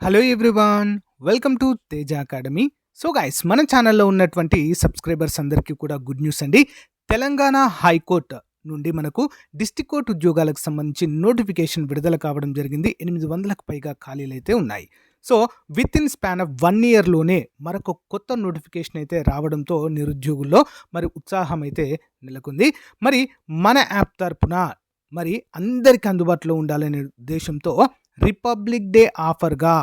Hello everyone, welcome to Teja academy. So guys, మన ఛానల్లో ఉన్నటువంటి సబ్స్క్రైబర్స్ అందరికీ కూడా గుడ్ న్యూస్ అండి. తెలంగాణ హైకోర్టు నుండి మనకు డిస్ట్రిక్ట్ కోర్టు ఉద్యోగాలకు సంబంధించి నోటిఫికేషన్ విడుదల కావడం జరిగింది. 800కు పైగా ఖాళీలు అయితే ఉన్నాయి. So with in span of 1 ఇయర్లోనే మరొక కొత్త నోటిఫికేషన్ అయితే రావడంతో నిరుద్యోగుల్లో మరి ఉత్సాహం అయితే నెలకొంది. మరి మన యాప్ తరపున మరి అందరికీ అందుబాటులో ఉండాలనే ఉద్దేశంతో రిపబ్లిక్ డే ఆఫర్గా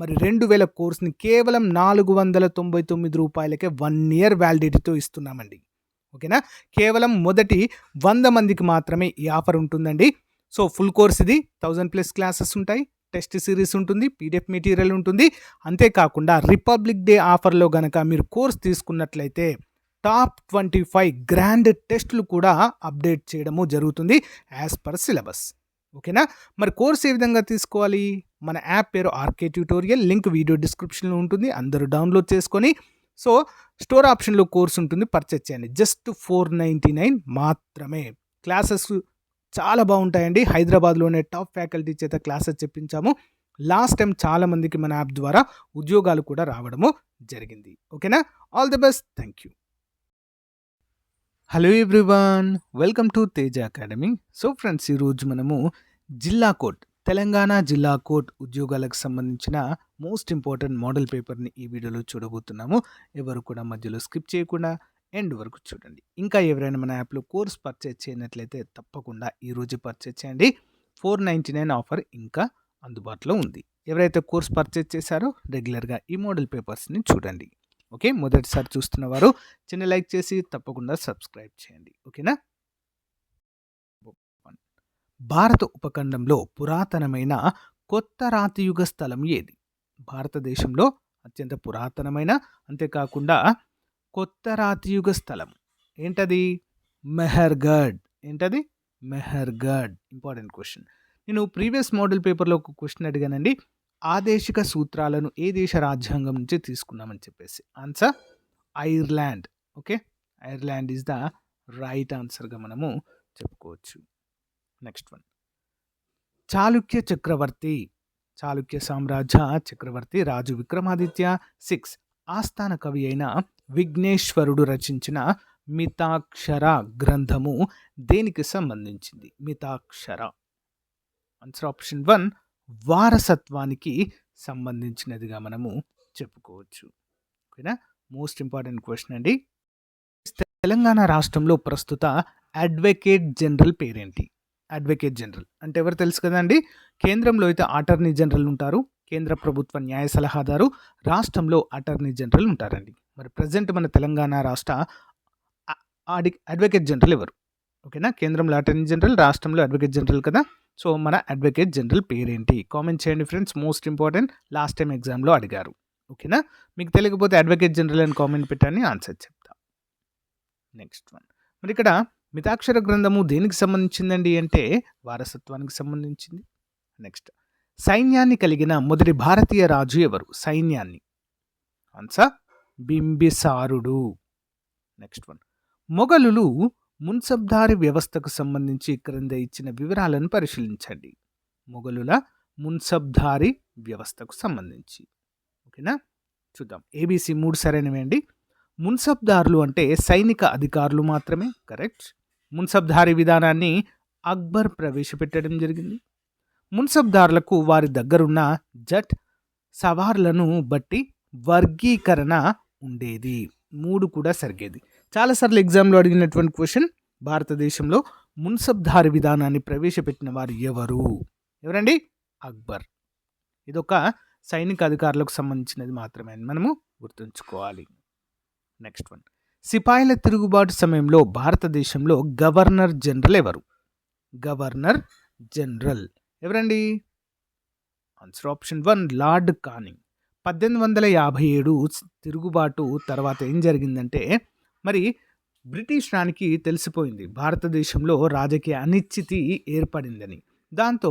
మరి 2000 కోర్స్ని కేవలం రూ. 499కే 1 ఇయర్ వ్యాలిడిటీతో ఇస్తున్నామండి. ఓకేనా? కేవలం మొదటి 100 మందికి మాత్రమే ఈ ఆఫర్ ఉంటుందండి. సో ఫుల్ కోర్స్ ఇది 1000+ క్లాసెస్ ఉంటాయి, టెస్ట్ సిరీస్ ఉంటుంది, పీడిఎఫ్ మెటీరియల్ ఉంటుంది. అంతేకాకుండా రిపబ్లిక్ డే ఆఫర్లో గనక మీరు కోర్స్ తీసుకున్నట్లయితే టాప్ 25 గ్రాండ్ టెస్టులు కూడా అప్డేట్ చేయడము జరుగుతుంది యాజ్ పర్ సిలబస్. ఓకేనా? మరి కోర్స్ ఏ విధంగా తీసుకోవాలి? మన యాప్ పేరు ఆర్కే ట్యూటోరియల్, లింక్ వీడియో డిస్క్రిప్షన్లో ఉంటుంది. అందరూ డౌన్లోడ్ చేసుకొని సో స్టోర్ ఆప్షన్లో కోర్స్ ఉంటుంది, పర్చేజ్ చేయండి. జస్ట్ 499 మాత్రమే. క్లాసెస్ చాలా బాగుంటాయండి. హైదరాబాద్లోనే టాప్ ఫ్యాకల్టీ చేత క్లాసెస్ చెప్పించాము. లాస్ట్ టైం చాలామందికి మన యాప్ ద్వారా ఉద్యోగాలు కూడా రావడము జరిగింది. ఓకేనా? All the best. Thank you. Hello everyone, welcome to Teja academy. So friends, ఈరోజు మనము జిల్లా కోర్ట్, తెలంగాణ జిల్లా కోర్ట్ ఉద్యోగాలకు సంబంధించిన మోస్ట్ ఇంపార్టెంట్ మోడల్ పేపర్ని ఈ వీడియోలో చూడబోతున్నాము. ఎవరు కూడా మధ్యలో స్కిప్ చేయకుండా ఎండ్ వరకు చూడండి. ఇంకా ఎవరైనా మన యాప్లో కోర్స్ పర్చేజ్ చేయనట్లయితే తప్పకుండా ఈరోజు పర్చేజ్ చేయండి. 499 ఆఫర్ ఇంకా అందుబాటులో ఉంది. ఎవరైతే కోర్స్ పర్చేజ్ చేశారో రెగ్యులర్గా ఈ మోడల్ పేపర్స్ని చూడండి. ఓకే, మొదటిసారి చూస్తున్న వారు చిన్న లైక్ చేసి తప్పకుండా సబ్స్క్రైబ్ చేయండి. ఓకేనా? భారత ఉపఖండంలో పురాతనమైన కొత్త రాతియుగ స్థలం ఏది? భారతదేశంలో అత్యంత పురాతనమైన, అంతేకాకుండా కొత్త రాతియుగ స్థలం ఏంటది? మెహర్గఢ్. ఏంటది? మెహర్గఢ్. Important question. నేను ప్రీవియస్ మోడల్ పేపర్లో ఒక క్వశ్చన్ అడిగానండి. ఆదేశిక సూత్రాలను ఏ దేశ రాజ్యాంగం నుంచి తీసుకున్నామని చెప్పేసి. Answer Ireland. Okay, Ireland is the right ఆన్సర్గా మనము చెప్పుకోవచ్చు. నెక్స్ట్ వన్, చాళుక్య చక్రవర్తి, చాళుక్య సామ్రాజ్య చక్రవర్తి రాజు విక్రమాదిత్య 6 ఆస్థాన కవి అయిన విఘ్నేశ్వరుడు రచించిన మితాక్షర గ్రంథము దేనికి సంబంధించింది? మితాక్షర. ఆన్సర్ ఆప్షన్ 1 వారసత్వానికి సంబంధించినదిగా మనము చెప్పుకోవచ్చు. ఓకేనా? మోస్ట్ ఇంపార్టెంట్ క్వశ్చన్ అండి. తెలంగాణ రాష్ట్రంలో ప్రస్తుత అడ్వకేట్ జనరల్ పేరేంటి? అడ్వకేట్ జనరల్ అంటే ఎవరు తెలుసు కదండి. కేంద్రంలో అయితే అటార్నీ జనరల్ ఉంటారు, కేంద్ర ప్రభుత్వ న్యాయ సలహాదారు. రాష్ట్రంలో అటార్నీ జనరల్ ఉంటారండి. మరి ప్రజెంట్ మన తెలంగాణ రాష్ట్ర అడ్వకేట్ జనరల్ ఎవరు? ఓకేనా? కేంద్రంలో అటార్నీ జనరల్, రాష్ట్రంలో అడ్వకేట్ జనరల్ కదా. సో మన అడ్వకేట్ జనరల్ పేరేంటి? కామెంట్ చేయండి friends. Most important, last time ఎగ్జామ్లో అడిగారు. ఓకేనా? మీకు తెలియకపోతే అడ్వకేట్ జనరల్ అని కామెంట్ పెట్టని ఆన్సర్ చెప్తా. నెక్స్ట్ వన్, మరి ఇక్కడ మితాక్షర గ్రంథము దేనికి సంబంధించిందండి అంటే వారసత్వానికి సంబంధించింది. నెక్స్ట్, సైన్యాన్ని కలిగిన మొదటి భారతీయ రాజు ఎవరు? సైన్యాన్ని. ఆన్సర్ బింబిసారుడు. నెక్స్ట్ వన్, మొఘలులు మున్సబ్దారి వ్యవస్థకు సంబంధించి క్రింద ఇచ్చిన వివరాలను పరిశీలించండి. మొఘలుల మున్సబ్దారి వ్యవస్థకు సంబంధించి. ఓకేనా? చూద్దాం. ఏబీసీ 3 సరైనవి అండి. మున్సబ్దారులు అంటే సైనిక అధికారులు మాత్రమే. కరెక్ట్. మున్సబ్దారీ విధానాన్ని అక్బర్ ప్రవేశపెట్టడం జరిగింది. మున్సబ్దారులకు వారి దగ్గరున్న జట్ సవార్లను బట్టి వర్గీకరణ ఉండేది. 3 కూడా సరిగేది. చాలాసార్లు ఎగ్జామ్లో అడిగినటువంటి క్వశ్చన్. భారతదేశంలో మున్సబ్దారీ విధానాన్ని ప్రవేశపెట్టిన వారు ఎవరు? ఎవరండి? అక్బర్. ఇదొక సైనిక అధికారులకు సంబంధించినది మాత్రమే అని మనము గుర్తుంచుకోవాలి. నెక్స్ట్ వన్, సిపాయిల తిరుగుబాటు సమయంలో భారతదేశంలో గవర్నర్ జనరల్ ఎవరు? గవర్నర్ జనరల్ ఎవరండి? Answer option 1 lord Canning. 1857 తిరుగుబాటు తర్వాత ఏం జరిగిందంటే మరి బ్రిటిష్ రాణికి తెలిసిపోయింది భారతదేశంలో రాజకీయ అనిశ్చితి ఏర్పడిందని. దాంతో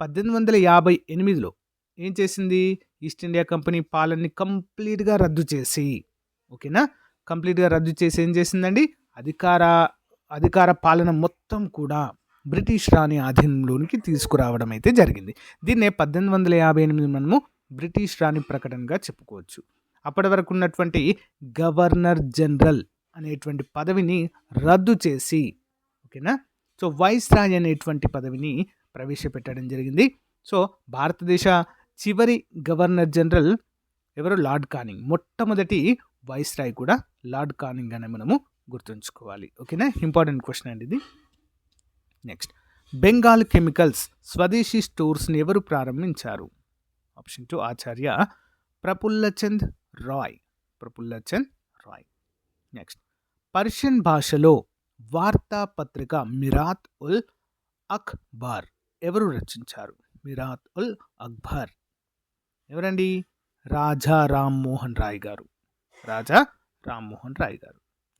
1858లో ఏం చేసింది? ఈస్ట్ ఇండియా కంపెనీ పాలనని కంప్లీట్గా రద్దు చేసి, ఓకేనా, కంప్లీట్గా రద్దు చేసి ఏం చేసిందండి? అధికార పాలన మొత్తం కూడా బ్రిటిష్ రాణి ఆధీనంలోనికి తీసుకురావడం అయితే జరిగింది. దీన్నే 1858 మనము బ్రిటిష్ రాణి ప్రకటనగా చెప్పుకోవచ్చు. అప్పటి వరకు ఉన్నటువంటి గవర్నర్ జనరల్ అనేటువంటి పదవిని రద్దు చేసి, ఓకేనా, సో వైస్రాయ్ అనేటువంటి పదవిని ప్రవేశపెట్టడం జరిగింది. సో భారతదేశ చివరి గవర్నర్ జనరల్ ఎవరు? Lord Canning. మొట్టమొదటి వైస్రాయ్ కూడా లార్డ్ కానింగ్ అని మనము గుర్తుంచుకోవాలి. ఓకేనా, ఇంపార్టెంట్ క్వశ్చన్ అండి ఇది. నెక్స్ట్, బెంగాల్ కెమికల్స్ స్వదేశీ స్టోర్స్ని ఎవరు ప్రారంభించారు? ఆప్షన్ 2 ఆచార్య ప్రఫుల్లచంద్ రాయ్. నెక్స్ట్, పర్షియన్ భాషలో వార్తాపత్రిక మిరాత్ ఉల్ అఖ్బార్ ఎవరు రచించారు? మిరాత్ ఉల్ అఖ్బార్ ఎవరండి? రాజా రామ్మోహన్ రాయ్ గారు.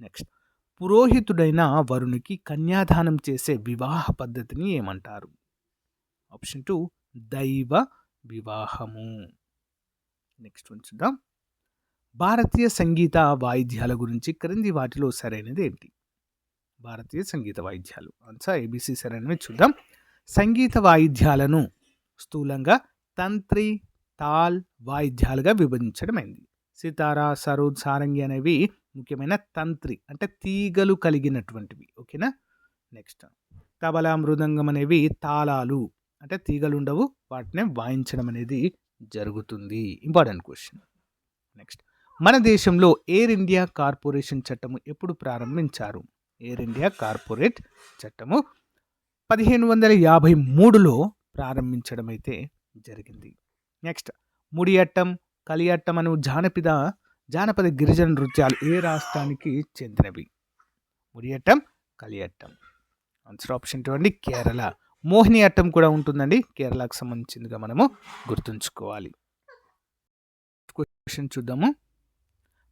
నెక్స్ట్, పురోహితుడైన వరునికి కన్యాదానం చేసే వివాహ పద్ధతిని ఏమంటారు? ఆప్షన్ 2 దైవ వివాహము. నెక్స్ట్ చూద్దాం. భారతీయ సంగీత వాయిద్యాల గురించి క్రింది వాటిలో సరైనది ఏంటి? భారతీయ సంగీత వాయిద్యాలు ఆన్సర్ ABC సరైనవి. చూద్దాం. సంగీత వాయిద్యాలను స్థూలంగా తంత్రి, తాల్ వాయిద్యాలుగా విభజించడమైంది. సితారా, సరోద్, సారంగి అనేవి ముఖ్యమైన తంత్రి అంటే తీగలు కలిగినటువంటివి. ఓకేనా. నెక్స్ట్, తబలా, మృదంగం అనేవి తాళాలు అంటే తీగలు ఉండవు, వాటిని వాయించడం అనేది జరుగుతుంది. Important question. నెక్స్ట్, మన దేశంలో ఎయిర్ ఇండియా కార్పొరేషన్ చట్టము ఎప్పుడు ప్రారంభించారు? ఎయిర్ ఇండియా కార్పొరేట్ చట్టము 1553లో ప్రారంభించడం అయితే జరిగింది. నెక్స్ట్, ముడియట్టం, కలియట్టం అను జానపద గిరిజన నృత్యాలు ఏ రాష్ట్రానికి చెందినవి? ముడియట్టం, కలియట్టం. ఆన్సర్ ఆప్షన్ 2 అండి, కేరళ. మోహిని అట్టం కూడా ఉంటుందండి, కేరళకు సంబంధించిందిగా మనము గుర్తుంచుకోవాలి. క్వశ్చన్ చూద్దాము.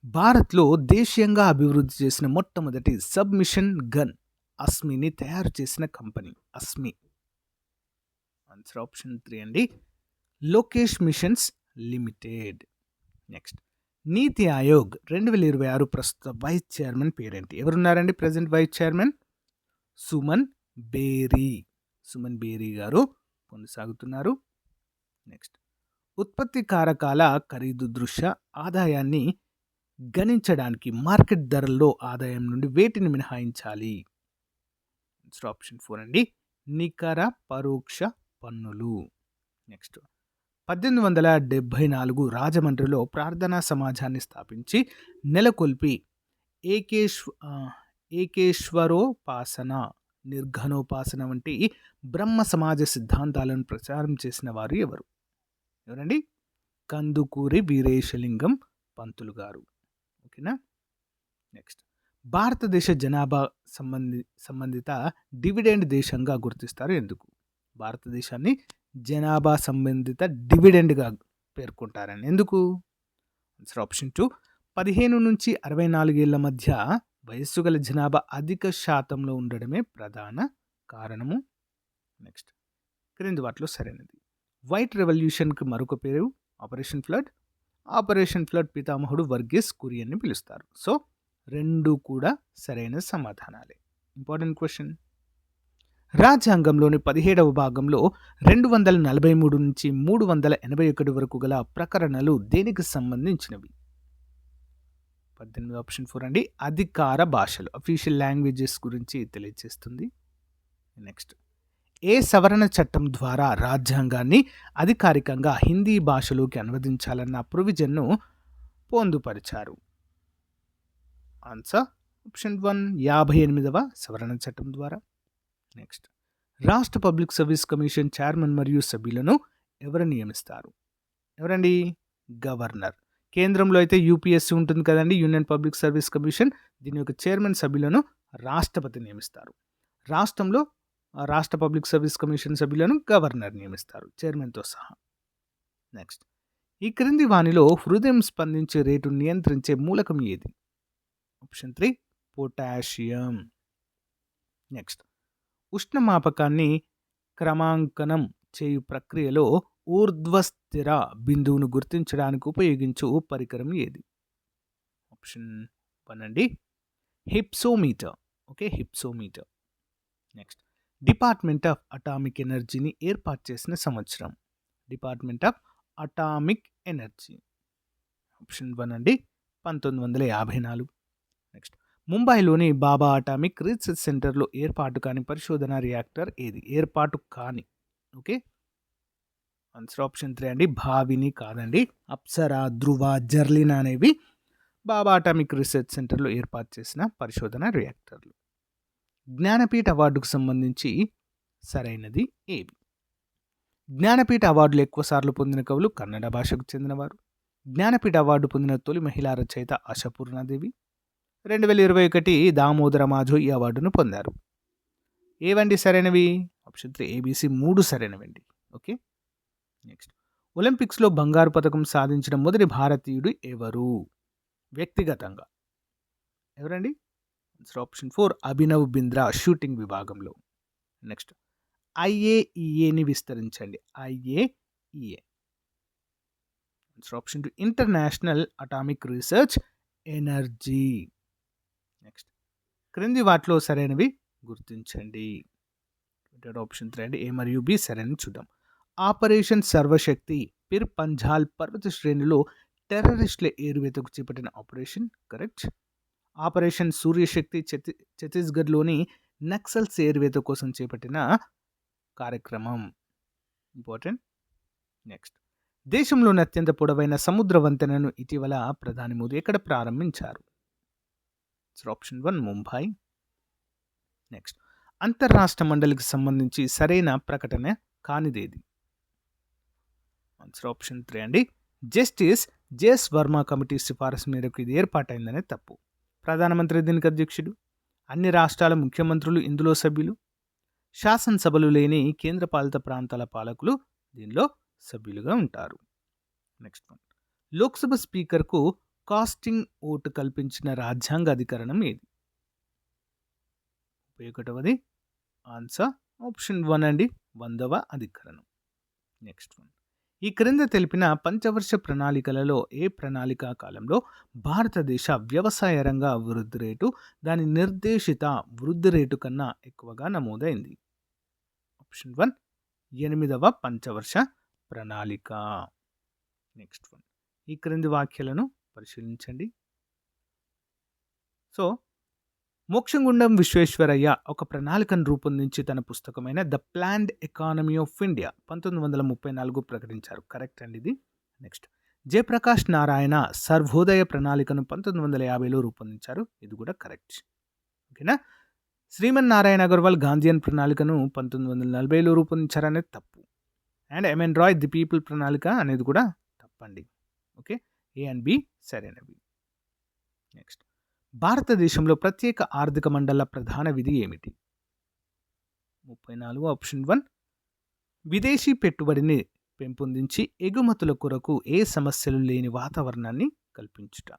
భారత్లో దేశీయంగా అభివృద్ధి చేసిన మొట్టమొదటి సబ్మిషన్ గన్ అస్మిని తయారు చేసిన కంపెనీ? అస్మి. ఆన్సర్ ఆప్షన్ 3 అండి, లోకేష్ మిషన్స్ లిమిటెడ్. నెక్స్ట్, నీతి ఆయోగ్ 2026 ప్రస్తుత వైస్ చైర్మన్ పేరేంటి? ఎవరున్నారండి ప్రజెంట్ వైస్ చైర్మన్? సుమన్ బేరీ గారు కొనసాగుతున్నారు. నెక్స్ట్, ఉత్పత్తి కారకాల ఖరీదు దృష్ట్యా ఆదాయాన్ని గణించడానికి మార్కెట్ ధరల్లో ఆదాయం నుండి వేటిని మినహాయించాలి? ఆప్షన్ 4 అండి, నికర పరోక్ష పన్నులు. నెక్స్ట్, 1874 రాజమండ్రిలో ప్రార్థనా సమాజాన్ని స్థాపించి నెలకొల్పి ఏకేశ్వరోపాసన, నిర్ఘనోపాసన వంటి బ్రహ్మ సమాజ సిద్ధాంతాలను ప్రచారం చేసిన వారు ఎవరండి? కందుకూరి వీరేశలింగం పంతులు గారు. ఓకేనా. నెక్స్ట్, భారతదేశ జనాభా సంబంధిత డివిడెండ్ దేశంగా గుర్తిస్తారు ఎందుకు? భారతదేశాన్ని జనాభా సంబంధిత డివిడెండ్గా పేర్కొంటారని ఎందుకు? ఆన్సర్ ఆప్షన్ 2 15 నుంచి 64 ఏళ్ల మధ్య వయస్సు గల జనాభా అధిక శాతంలో ఉండడమే ప్రధాన కారణము. నెక్స్ట్, క్రింది వాటిలో సరైనది. వైట్ రెవల్యూషన్కి మరొక పేరు ఆపరేషన్ ఫ్లడ్ పితామహుడు వర్గీస్ కురియన్ అని పిలుస్తారు. సో రెండు కూడా సరైన సమాధానాలే. Important question. రాజ్యాంగంలోని 17వ భాగంలో 243 నుంచి 381 వరకు గల ప్రకరణలు దేనికి సంబంధించినవి? 18 ఆప్షన్ 4 అండి, అధికార భాషలు, అఫీషియల్ లాంగ్వేజెస్ గురించి తెలియజేస్తుంది. నెక్స్ట్, ఏ సవరణ చట్టం ద్వారా రాజ్యాంగాన్ని అధికారికంగా హిందీ భాషలోకి అనువదించాలన్న ప్రొవిజన్ను పొందుపరిచారు? ఆన్సర్ ఆప్షన్ 1 58వ సవరణ చట్టం ద్వారా. నెక్స్ట్, రాష్ట్ర పబ్లిక్ సర్వీస్ కమిషన్ చైర్మన్ మరియు సభ్యులను ఎవరు నియమిస్తారు? ఎవరండి? గవర్నర్. కేంద్రంలో అయితే యూపీఎస్సీ ఉంటుంది కదండి, యూనియన్ పబ్లిక్ సర్వీస్ కమిషన్. దీని యొక్క చైర్మన్ సభ్యులను రాష్ట్రపతి నియమిస్తారు. రాష్ట్రంలో రాష్ట్ర పబ్లిక్ సర్వీస్ కమిషన్ సభ్యులను గవర్నర్ నియమిస్తారు చైర్మన్తో సహా. నెక్స్ట్, ఈ క్రింది వానిలో హృదయం స్పందించే రేటు నియంత్రించే మూలకం ఏది? Option 3 potassium. నెక్స్ట్, ఉష్ణమాపకాన్ని క్రమాంకనం చేయు ప్రక్రియలో ఊర్ధ్వస్థిర బిందువును గుర్తించడానికి ఉపయోగించు పరికరం ఏది? ఆప్షన్ 1 అండి, hypsometer. Okay, hypsometer. Next, department of atomic ఎనర్జీని ఏర్పాటు చేసిన సంవత్సరం? Department of atomic energy? Option 1 అండి 1954. నెక్స్ట్ ముంబైలోని బాబా అటామిక్ రీసెర్చ్ సెంటర్లో ఏర్పాటు కాని పరిశోధన రియాక్టర్ ఏది? ఏర్పాటు కాని. ఓకే, ఆన్సర్ ఆప్షన్ 3 అండి భావిని కాదండి. అప్సరా, ధ్రువ, జర్లిన్ అనేవి బాబా అటామిక్ రీసెర్చ్ సెంటర్లో ఏర్పాటు చేసిన పరిశోధన రియాక్టర్లు. జ్ఞానపీఠ అవార్డుకు సంబంధించి సరైనది ఏది? జ్ఞానపీఠ అవార్డులు ఎక్కువసార్లు పొందిన కవులు కన్నడ భాషకు చెందినవారు. జ్ఞానపీఠ అవార్డు పొందిన తొలి మహిళా రచయిత ఆశాపూర్ణాదేవి. 2021 దామోదర మాధవ్ ఈ అవార్డును పొందారు. ఏవండి సరైనవి? Option 3 ABC 3 సరైనవండి. ఓకే, నెక్స్ట్ ఒలింపిక్స్లో బంగారు పథకం సాధించిన మొదటి భారతీయుడు ఎవరు? వ్యక్తిగతంగా ఎవరండి? Answer option 4 Abhinav Bindra shooting విభాగంలో. నెక్స్ట్ ఐఏఈఏని విస్తరించండి. IAEA. Answer option 2 international atomic research energy. Next క్రింది వాటిలో సరైనవి గుర్తించండి. ఆప్షన్ 3 అండి ఏ మరియు బి సరైనవి చూద్దాం. ఆపరేషన్ సర్వశక్తి పిర్ పంజాల్ పర్వత శ్రేణిలో టెర్రరిస్టుల ఏరువేతకు చేపట్టిన ఆపరేషన్. కరెక్ట్. ఆపరేషన్ సూర్యశక్తి ఛత్తీస్గఢ్లోని నక్సల్స్ ఏరువేత కోసం చేపట్టిన కార్యక్రమం. ఇంపార్టెంట్. నెక్స్ట్ దేశంలోని అత్యంత పొడవైన సముద్ర వంతెనను ఇటీవల ప్రధాని మోదీ ఎక్కడ ప్రారంభించారు? ఆప్షన్ 1 ముంబై. నెక్స్ట్ అంతర్రాష్ట్ర మండలికి సంబంధించి సరైన ప్రకటన కానిదేది? ఆన్సర్ ఆప్షన్ 3 అండి జస్టిస్ జేఎస్ వర్మ కమిటీ సిఫారసు మేరకు ఇది ఏర్పాటైందనే తప్పు. ప్రధానమంత్రి దీనికి అధ్యక్షుడు. అన్ని రాష్ట్రాల ముఖ్యమంత్రులు ఇందులో సభ్యులు. శాసనసభలు లేని కేంద్రపాలిత ప్రాంతాల పాలకులు దీనిలో సభ్యులుగా ఉంటారు. Next one Lok Sabha స్పీకర్కు casting vote కల్పించిన రాజ్యాంగ అధికరణం ఏది? 21వ ఆన్సర్ ఆప్షన్ 1 అండి 100వ అధికరణం. నెక్స్ట్ వన్ ఈ క్రింద తెలిపిన పంచవర్ష ప్రణాళికలలో ఏ ప్రణాళికా కాలంలో భారతదేశ వ్యవసాయ రంగ వృద్ధి రేటు దాని నిర్దేశిత వృద్ధి రేటు కన్నా ఎక్కువగా నమోదైంది? ఆప్షన్ 1 8వ పంచవర్ష ప్రణాళిక. నెక్స్ట్ వన్ ఈ క్రింది వాక్యాలను పరిశీలించండి. సో మోక్షగుండం విశ్వేశ్వరయ్య ఒక ప్రణాళికను రూపొందించి తన పుస్తకమైన the planned economy of India 1934 ప్రకటించారు. కరెక్ట్ అండి ఇది. నెక్స్ట్ జయప్రకాష్ నారాయణ సర్వోదయ ప్రణాళికను 1950లో రూపొందించారు. ఇది కూడా కరెక్ట్. ఓకేనా. శ్రీమన్నారాయణ అగర్వాల్ గాంధీయన్ ప్రణాళికను 1940లో రూపొందించారనేది తప్పు. And MN Roy the people ప్రణాళిక అనేది కూడా తప్పండి. ఓకే, ఏ అండ్ బి సరైనవి. నెక్స్ట్ భారతదేశంలో ప్రత్యేక ఆర్థిక మండళ్ల ప్రధాన విధి ఏమిటి? 34 ఆప్షన్ 1 విదేశీ పెట్టుబడిని పెంపొందించి ఎగుమతుల కొరకు ఏ సమస్యలు లేని వాతావరణాన్ని కల్పించుట.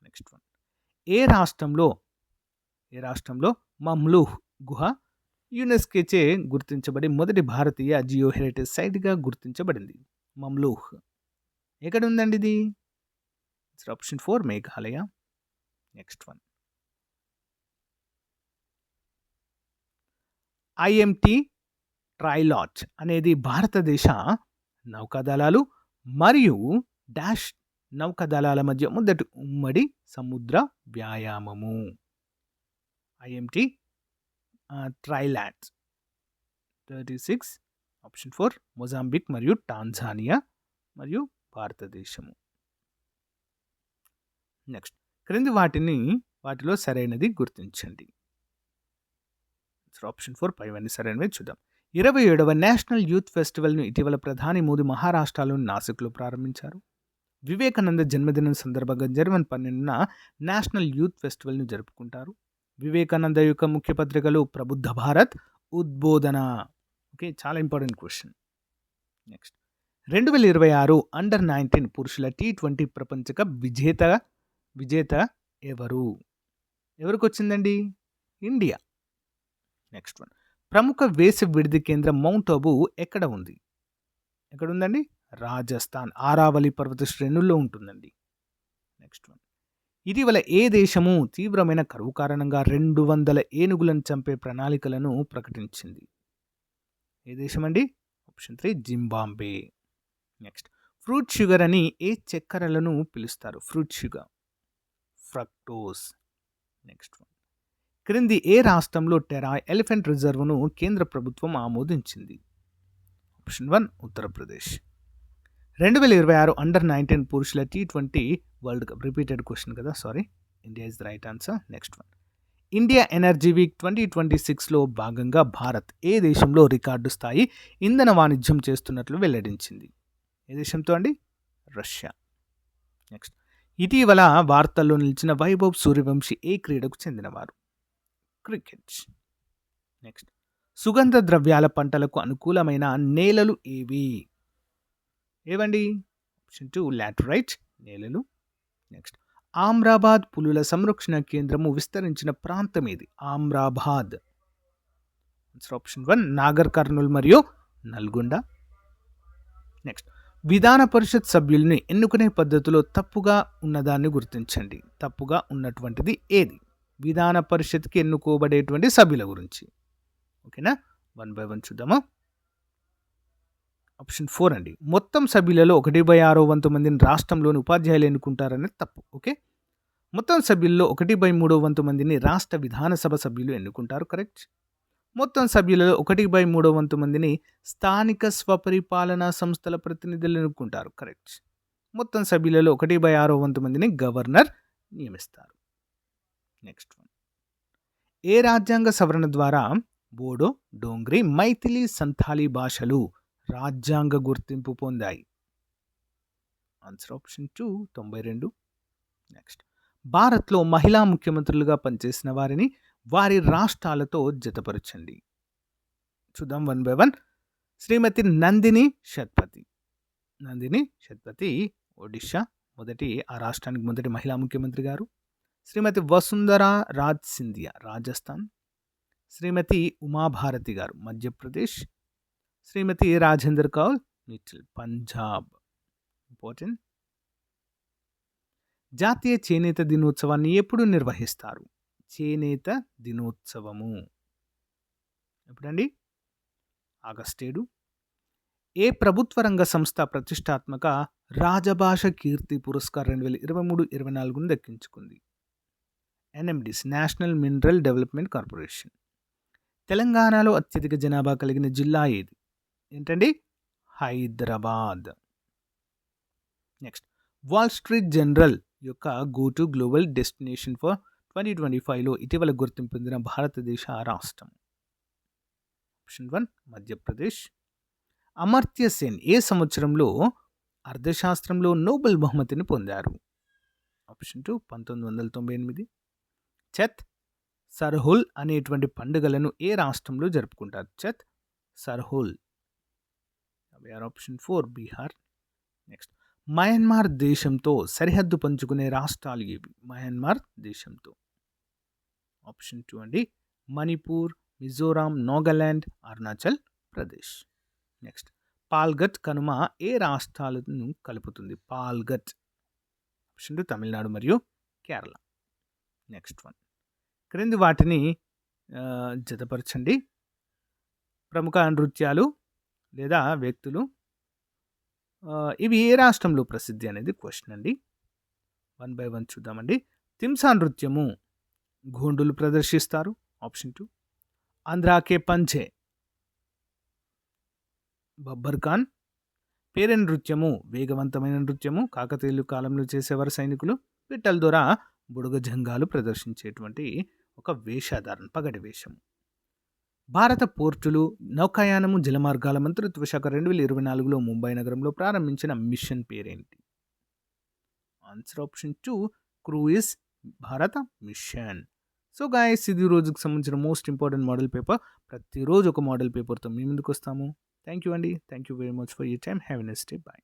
నెక్స్ట్ వన్ ఏ రాష్ట్రంలో మమ్లూహ్ గుహ యునెస్కోచే గుర్తించబడి మొదటి భారతీయ జియో హెరిటేజ్ సైట్గా గుర్తించబడింది? మమ్లూహ్ ఎక్కడ ఉందండి ఇది? Option 4 Meghalaya. Next one IMT TRILAT అనేది భారతదేశ నౌకాదళాలు మరియు డాష్ నౌకాదళాల మధ్య మొదటి ఉమ్మడి సముద్ర వ్యాయామము. ఐఎంటి ట్రైలాట్ 36 ఆప్షన్ 4 మొజాంబిక్ మరియు టాంజానియా మరియు భారతదేశము. నెక్స్ట్ క్రింది వాటిలో సరైనది గుర్తించండి. ఆప్షన్ 4 పైవన్నీ సరైనవి చూద్దాం. 27వ నేషనల్ యూత్ ఫెస్టివల్ను ఇటీవల ప్రధాని మోదీ మహారాష్ట్రలోని నాసిక్లో ప్రారంభించారు. వివేకానంద జన్మదినం సందర్భంగా జనవరి 12న నేషనల్ యూత్ ఫెస్టివల్ను జరుపుకుంటారు. వివేకానంద యొక్క ముఖ్య పత్రికలు ప్రబుద్ధ భారత్, ఉద్బోధన. ఓకే, చాలా ఇంపార్టెంట్ క్వశ్చన్. నెక్స్ట్ 2026 అండర్-19 పురుషుల T20 ప్రపంచ కప్ విజేత ఎవరికి వచ్చిందండి? ఇండియా. నెక్స్ట్ వన్ ప్రముఖ వేసవి విడిది కేంద్రం మౌంట్ అబూ ఎక్కడ ఉందండి? రాజస్థాన్ ఆరావళి పర్వత శ్రేణుల్లో ఉంటుందండి. నెక్స్ట్ వన్ ఇటీవల ఏ దేశము తీవ్రమైన కరువు కారణంగా 200 ఏనుగులను చంపే ప్రణాళికలను ప్రకటించింది? ఏ దేశం అండి? Option 3 Zimbabwe. Next fruit sugar అని ఏ చక్కెరలను పిలుస్తారు? Fruit sugar, fructose. Next one. క్రింది ఏ రాష్ట్రంలో టెరా ఎలిఫెంట్ రిజర్వ్ను కేంద్ర ప్రభుత్వం ఆమోదించింది? ఆప్షన్ 1 ఉత్తరప్రదేశ్. 2026 అండర్-19 పురుషుల T20 world cup. Repeated question కదా, sorry. India is the right answer. Next one. India energy week 2026లో భాగంగా భారత్ ఏ దేశంలో రికార్డు స్థాయి ఇంధన వాణిజ్యం చేస్తున్నట్లు వెల్లడించింది? ఏ దేశంతో అండి? రష్యా. నెక్స్ట్. ఇటీవల వార్తల్లో నిలిచిన వైభవ్ సూర్యవంశీ ఏ క్రీడకు చెందినవారు? క్రికెట్. నెక్స్ట్. సుగంధ ద్రవ్యాల పంటలకు అనుకూలమైన నేలలు ఏవి? ఏవండి? ఆప్షన్ 2 లాటరైట్ నేలలు. నెక్స్ట్. ఆమ్రాబాద్ పులుల సంరక్షణ కేంద్రము విస్తరించిన ప్రాంతం ఏది? ఆమ్రాబాద్. ఆప్షన్ 1 నాగర్ కర్నూల్ మరియు నల్గొండ. నెక్స్ట్. విధాన పరిషత్ సభ్యుల్ని ఎన్నుకునే పద్ధతిలో తప్పుగా ఉన్నదాన్ని గుర్తించండి. తప్పుగా ఉన్నటువంటిది ఏది? విధాన పరిషత్కి ఎన్నుకోబడేటువంటి సభ్యుల గురించి. ఓకేనా? 1 by 1 చూద్దామా. ఆప్షన్ 4 అండి. మొత్తం సభ్యులలో 1/6 వంతు మందిని రాష్ట్రంలోని ఉపాధ్యాయులు ఎన్నుకుంటారనేది తప్పు. ఓకే. మొత్తం సభ్యుల్లో 1/3 వంతు మందిని రాష్ట్ర విధానసభ సభ్యులు ఎన్నుకుంటారు. కరెక్ట్. మొత్తం సభ్యులలో 1/3 వంతు మందిని స్థానిక స్వపరిపాలనా సంస్థల ప్రతినిధులు ఎన్నుకుంటారు. కరెక్ట్. మొత్తం సభ్యులలో 1/6 వంతు మందిని గవర్నర్ నియమిస్తారు. Next one. ఏ రాజ్యాంగ సవరణ ద్వారా బోడో, డోంగ్రీ, మైథిలి, సంథాలీ భాషలు రాజ్యాంగ గుర్తింపు పొందాయి? Answer option 2 92. నెక్స్ట్. భారత్లో మహిళా ముఖ్యమంత్రులుగా పనిచేసిన వారిని వారి రాష్ట్రాలతో జతపరచండి. చూద్దాం 1 by 1. శ్రీమతి నందిని షట్పతి. నందిని షట్పతి ఒడిషా ఆ రాష్ట్రానికి మొదటి మహిళా ముఖ్యమంత్రి గారు. శ్రీమతి వసుంధరా రాజ్ సింధియా రాజస్థాన్. శ్రీమతి ఉమాభారతి గారు మధ్యప్రదేశ్. శ్రీమతి రాజేందర్ కౌర్ మిట్టల్ పంజాబ్. ఇంపార్టెంట్. జాతీయ చేనేత దినోత్సవాన్ని ఎప్పుడు నిర్వహిస్తారు? చేనేత దినోత్సవము ఎప్పుడండి? ఆగస్టు 7. ఏ ప్రభుత్వ రంగ సంస్థ ప్రతిష్టాత్మక రాజభాష కీర్తి పురస్కార్ 2023-24 దక్కించుకుంది? NMDC national mineral development corporation. తెలంగాణలో అత్యధిక జనాభా కలిగిన జిల్లా ఏది? ఏంటండి? Hyderabad. Next. Wall street journal యొక్క go to global destination for 2025లో ఇటీవల గుర్తింపు పొందిన భారతదేశ రాష్ట్రం. ఆప్షన్ 1 మధ్యప్రదేశ్. అమర్త్య సేన్ ఏ సంవత్సరంలో అర్థశాస్త్రంలో నోబెల్ బహుమతిని పొందారు? ఆప్షన్ 2 1998. చత్, సర్హుల్ అనేటువంటి పండుగలను ఏ రాష్ట్రంలో జరుపుకుంటారు? Chhath, Sarhul. Option 4 Bihar. Next. Myanmar దేశంతో సరిహద్దు పంచుకునే రాష్ట్రాలు ఏవి? మయన్మార్ దేశంతో. ఆప్షన్ 2 అండి మణిపూర్, మిజోరాం, నాగాలాండ్, అరుణాచల్ ప్రదేశ్. నెక్స్ట్. పాల్గట్ కనుమ ఏ రాష్ట్రాలను కలుపుతుంది? పాల్గట్. ఆప్షన్ 2 తమిళనాడు మరియు కేరళ. Next one. క్రింది వాటిని జతపరచండి. ప్రముఖ నృత్యాలు లేదా వ్యక్తులు ఇవి ఏ రాష్ట్రంలో ప్రసిద్ధి అనేది క్వశ్చన్ అండి. 1 by 1 చూద్దామండి. తింసా నృత్యము గోండులు ప్రదర్శిస్తారు. ఆప్షన్ 2. ఆంధ్రాకే పంచే బబ్బర్ ఖాన్. పేరె నృత్యము వేగవంతమైన నృత్యము కాకతీయుల కాలంలో చేసేవారు సైనికులు. పిట్టల ద్వారా బుడగ జంగాలు ప్రదర్శించేటువంటి ఒక వేషధారణ, పగటి వేషము. భారత పోర్టులు, నౌకాయానము, జలమార్గాల మంత్రిత్వ శాఖ 2024లో ముంబై నగరంలో ప్రారంభించిన మిషన్ పేరేంటి? ఆన్సర్ ఆప్షన్ 2 క్రూయిజ్ భారత మిషన్. సో గాయస్, ఇది రోజుకి సంబంధించిన మోస్ట్ ఇంపార్టెంట్ మోడల్ పేపర్. ప్రతిరోజు ఒక మోడల్ పేపర్తో మీ ముందుకు వస్తాము. థ్యాంక్ యూ అండి. Thank you very much for your time. Have a nice day. Bye.